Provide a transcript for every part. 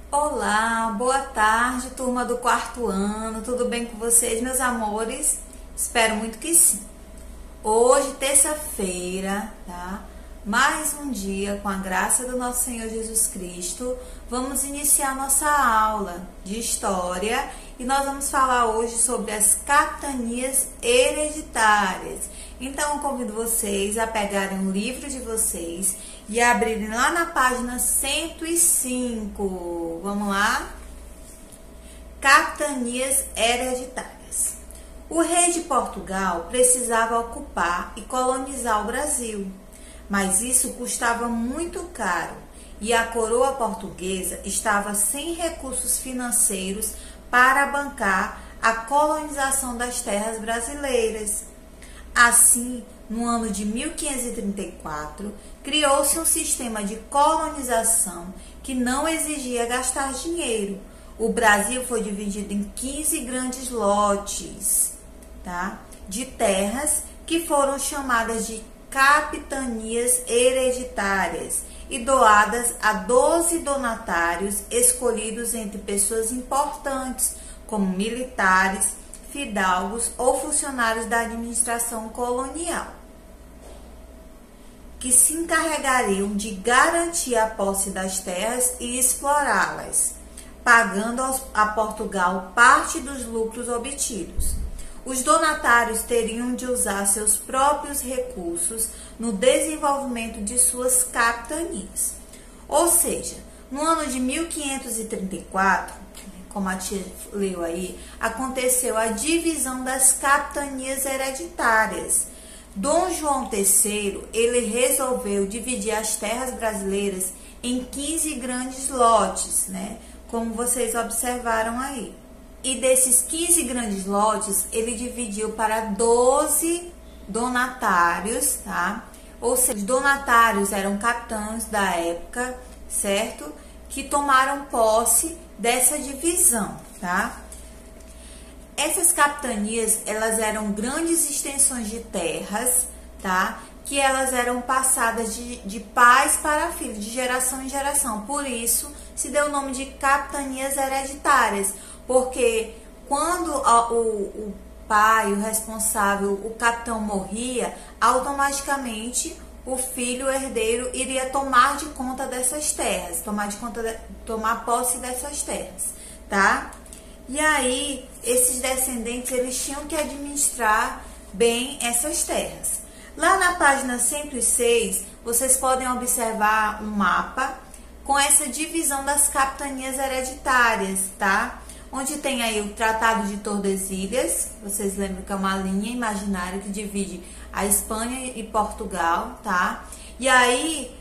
Olá, boa tarde, turma do quarto ano, tudo bem com vocês, meus amores? Espero muito que sim. Hoje, terça-feira, tá? Mais um dia, com a graça do nosso Senhor Jesus Cristo, vamos iniciar nossa aula de história e nós vamos falar hoje sobre as capitanias hereditárias. Então, eu convido vocês a pegarem o livro de vocês e abrirem lá na página 105. Vamos lá? Capitanias hereditárias. O rei de Portugal precisava ocupar e colonizar o Brasil, mas isso custava muito caro e a coroa portuguesa estava sem recursos financeiros para bancar a colonização das terras brasileiras. Assim, no ano de 1534, criou-se um sistema de colonização que não exigia gastar dinheiro. O Brasil foi dividido em 15 grandes lotes, tá? De terras que foram chamadas de capitanias hereditárias e doadas a 12 donatários escolhidos entre pessoas importantes, como militares, fidalgos ou funcionários da administração colonial, que se encarregariam de garantir a posse das terras e explorá-las, pagando a Portugal parte dos lucros obtidos. Os donatários teriam de usar seus próprios recursos no desenvolvimento de suas capitanias. Ou seja, no ano de 1534, como a tia leu aí, aconteceu a divisão das capitanias hereditárias. Dom João III, ele resolveu dividir as terras brasileiras em 15 grandes lotes, né? Como vocês observaram aí. E desses 15 grandes lotes, ele dividiu para 12 donatários, tá? Ou seja, os donatários eram capitães da época, certo? Que tomaram posse dessa divisão, tá? Essas capitanias, elas eram grandes extensões de terras, tá? Que elas eram passadas de pais para filhos, de geração em geração. Por isso, se deu o nome de capitanias hereditárias, porque quando o pai, o responsável, o capitão morria, automaticamente o filho, o herdeiro, iria tomar de conta dessas terras, tomar posse dessas terras, tá? E aí, esses descendentes, eles tinham que administrar bem essas terras. Lá na página 106, vocês podem observar um mapa com essa divisão das capitanias hereditárias, tá? Onde tem aí o Tratado de Tordesilhas, vocês lembram que é uma linha imaginária que divide a Espanha e Portugal, tá? E aí,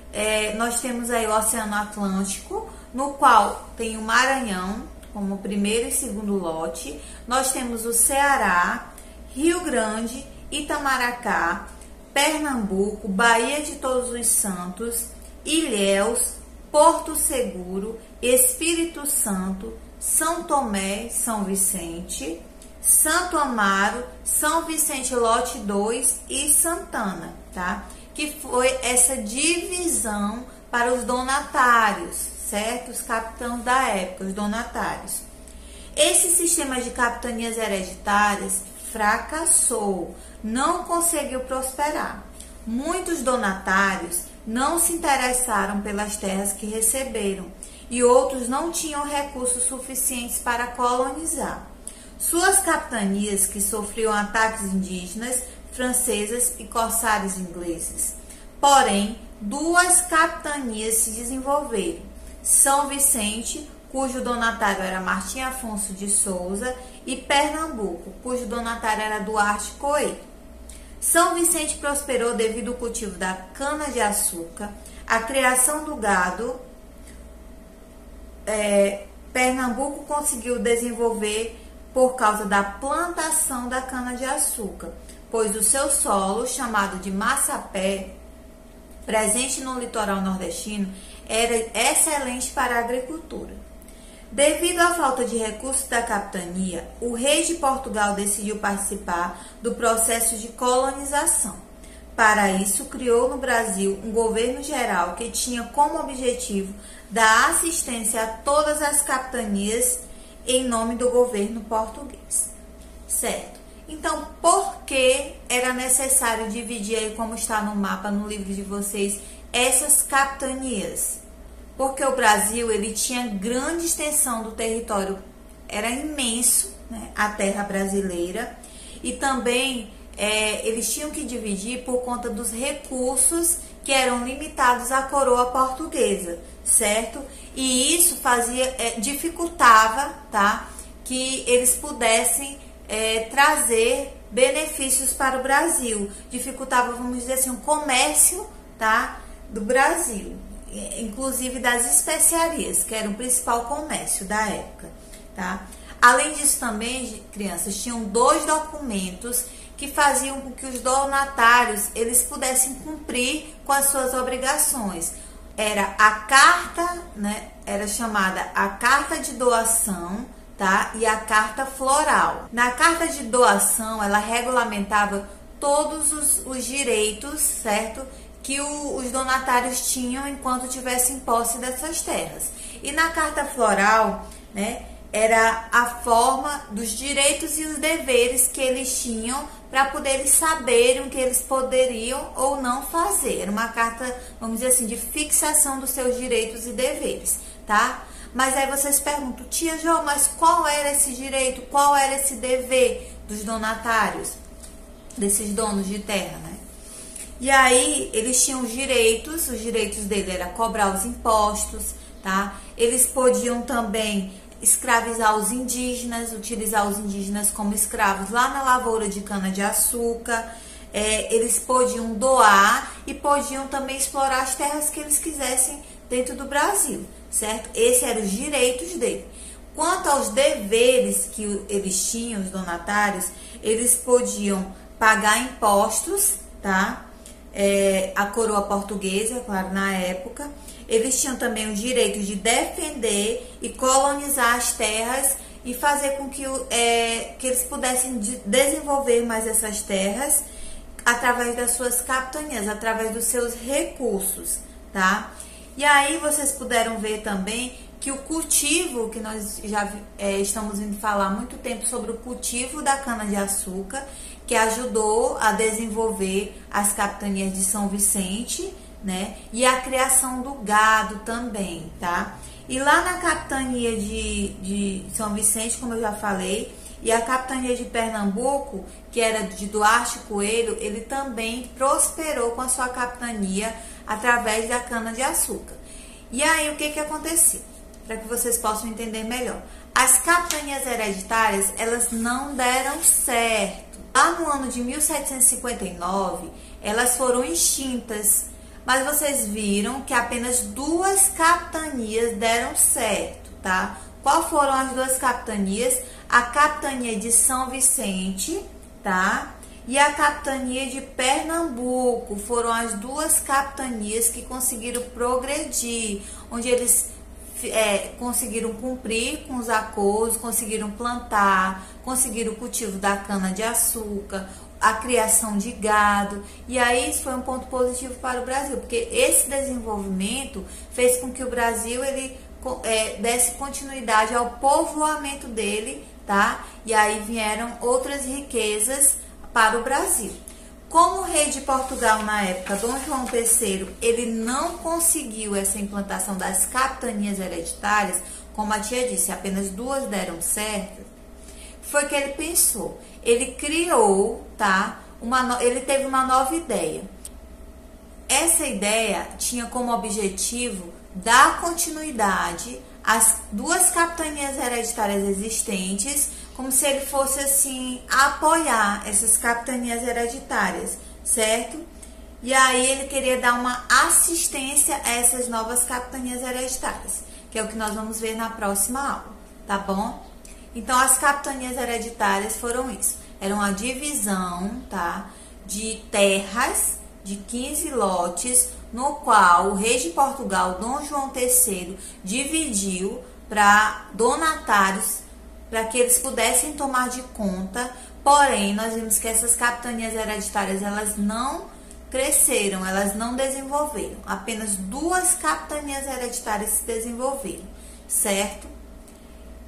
nós temos aí o Oceano Atlântico, no qual tem o Maranhão, como primeiro e segundo lote. Nós temos o Ceará, Rio Grande, Itamaracá, Pernambuco, Baía de Todos os Santos, Ilhéus, Porto Seguro, Espírito Santo, São Tomé, São Vicente, Santo Amaro, São Vicente Lote 2 e Santana, tá? Que foi essa divisão para os donatários, certo? Os capitães da época, os donatários. Esse sistema de capitanias hereditárias fracassou, não conseguiu prosperar. Muitos donatários não se interessaram pelas terras que receberam e outros não tinham recursos suficientes para colonizar. Suas capitanias, que sofriam ataques indígenas, francesas e corsários ingleses. Porém, duas capitanias se desenvolveram. São Vicente, cujo donatário era Martim Afonso de Souza, e Pernambuco, cujo donatário era Duarte Coelho. São Vicente prosperou devido ao cultivo da cana-de-açúcar, a criação do gado. Pernambuco conseguiu desenvolver por causa da plantação da cana-de-açúcar, pois o seu solo, chamado de massapé, presente no litoral nordestino, era excelente para a agricultura. Devido à falta de recursos da capitania, o rei de Portugal decidiu participar do processo de colonização. para isso, criou no Brasil um governo geral que tinha como objetivo dar assistência a todas as capitanias em nome do governo português, certo? Então, por que era necessário dividir aí, como está no mapa, no livro de vocês, essas capitanias? Porque o Brasil, ele tinha grande extensão do território, era imenso, né, a terra brasileira, e também eles tinham que dividir por conta dos recursos que eram limitados à coroa portuguesa, certo? E isso dificultava, tá, que eles pudessem trazer benefícios para o Brasil, dificultava, vamos dizer assim, o comércio, tá, do Brasil, inclusive das especiarias, que era o principal comércio da época, tá? Além disso também, crianças, tinham 2 documentos que faziam com que os donatários eles pudessem cumprir com as suas obrigações. Era a carta, né, era chamada a carta de doação, tá? E a carta floral. Na carta de doação, ela regulamentava todos os direitos, certo? Que os donatários tinham enquanto tivessem posse dessas terras. E na carta floral, né, era a forma dos direitos e os deveres que eles tinham para poderem saberem o que eles poderiam ou não fazer. Era uma carta, vamos dizer assim, de fixação dos seus direitos e deveres, tá? Mas aí vocês perguntam, tia Jo, mas qual era esse direito, qual era esse dever dos donatários, desses donos de terra, né? E aí eles tinham os direitos dele era cobrar os impostos, tá? Eles podiam também escravizar os indígenas, utilizar os indígenas como escravos lá na lavoura de cana-de-açúcar. Eles podiam doar e podiam também explorar as terras que eles quisessem dentro do Brasil, certo? Esses eram os direitos dele. Quanto aos deveres que eles tinham, os donatários, eles podiam pagar impostos, tá? A coroa portuguesa, claro, na época. Eles tinham também o direito de defender e colonizar as terras e fazer com que eles pudessem desenvolver mais essas terras através das suas capitanias, através dos seus recursos, tá? E aí vocês puderam ver também que o cultivo, que nós já estamos indo falar há muito tempo sobre o cultivo da cana-de-açúcar, que ajudou a desenvolver as capitanias de São Vicente, né? E a criação do gado também, tá? E lá na capitania de São Vicente, como eu já falei, e a capitania de Pernambuco, que era de Duarte Coelho, ele também prosperou com a sua capitania através da cana-de-açúcar. E aí, o que aconteceu? Para que vocês possam entender melhor. As capitanias hereditárias, elas não deram certo. Lá no ano de 1759, elas foram extintas. Mas vocês viram que apenas 2 capitanias deram certo, tá? Qual foram as 2 capitanias? A capitania de São Vicente, tá? E a capitania de Pernambuco. Foram as 2 capitanias que conseguiram progredir, onde eles conseguiram cumprir com os acordos, conseguiram plantar, conseguiram o cultivo da cana-de-açúcar, a criação de gado, e aí isso foi um ponto positivo para o Brasil, porque esse desenvolvimento fez com que o Brasil desse continuidade ao povoamento dele, tá? E aí vieram outras riquezas para o Brasil. Como o rei de Portugal na época, Dom João III, ele não conseguiu essa implantação das capitanias hereditárias, como a tia disse, apenas 2 deram certo, foi que ele pensou. Ele criou, tá? Ele teve uma nova ideia. Essa ideia tinha como objetivo dar continuidade às 2 capitanias hereditárias existentes, como se ele fosse assim apoiar essas capitanias hereditárias, certo? E aí ele queria dar uma assistência a essas novas capitanias hereditárias, que é o que nós vamos ver na próxima aula, tá bom? Então, as capitanias hereditárias foram isso. Era uma divisão, tá, de terras de 15 lotes, no qual o rei de Portugal, Dom João III, dividiu para donatários, para que eles pudessem tomar de conta. Porém, nós vimos que essas capitanias hereditárias, elas não cresceram, elas não desenvolveram. Apenas 2 capitanias hereditárias se desenvolveram, certo?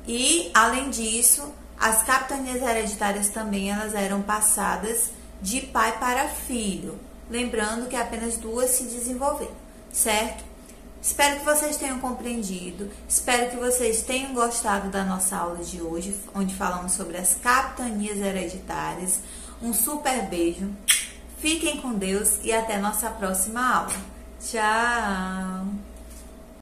E, além disso, as capitanias hereditárias também elas eram passadas de pai para filho. Lembrando que apenas 2 se desenvolveram, certo? Espero que vocês tenham compreendido, espero que vocês tenham gostado da nossa aula de hoje, onde falamos sobre as capitanias hereditárias. Um super beijo, fiquem com Deus e até nossa próxima aula. Tchau!